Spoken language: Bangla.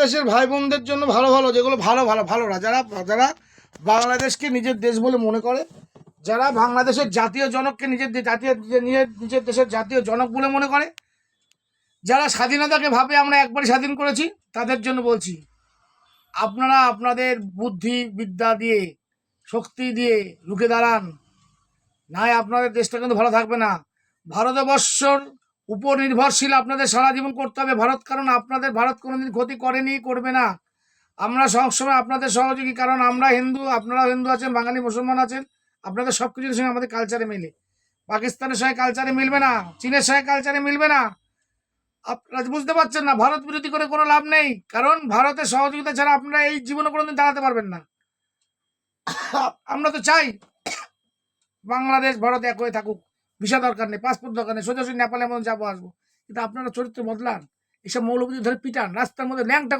বাংলাদেশের ভাই বোনদের জন্য ভালো ভালো, যেগুলো ভালো ভালো ভালোরা, যারা যারা বাংলাদেশকে নিজের দেশ বলে মনে করে, যারা বাংলাদেশের জাতীয় জনককে নিজের দেশের জাতীয় জনক বলে মনে করে, যারা স্বাধীনতাকে ভাবে আমরা একবারই স্বাধীন করেছি, তাদের জন্য বলছি, আপনারা আপনাদের বুদ্ধি বিদ্যা দিয়ে, শক্তি দিয়ে রুখে দাঁড়ান, নাই আপনাদের দেশটা কিন্তু ভালো থাকবে না। ভারতবর্ষর উপর নির্ভরশীল আপনাদের সারা জীবন করতে হবে ভারত, কারণ আপনাদের ভারত কোনোদিন ক্ষতি করেনি, করবে না। আমরা সবসময় আপনাদের সহযোগী, কারণ আমরা হিন্দু, আপনারাও হিন্দু আছেন, বাঙালি মুসলমান আছেন, আপনাদের সব কিছুর সঙ্গে আমাদের কালচারে মিলে। পাকিস্তানের সঙ্গে কালচারে মিলবে না, চীনের সঙ্গে কালচারে মিলবে না। আপনারা বুঝতে পারছেন না, ভারত বিরোধী করে কোনো লাভ নেই, কারণ ভারতের সহযোগিতা ছাড়া আপনারা এই জীবনে কোনোদিন দাঁড়াতে পারবেন না। আমরা তো চাই বাংলাদেশ ভারত এক হয়ে থাকুক, ভিসা দরকার নেই, পাসপোর্ট দরকার নেই, সোজাসুজি নেপালের মধ্যে যাবো আসবো, কিন্তু আপনারা চরিত্র বদলান, এসব মৌলবাদী ধরে পিটান, রাস্তার মধ্যে ল্যাংটা করে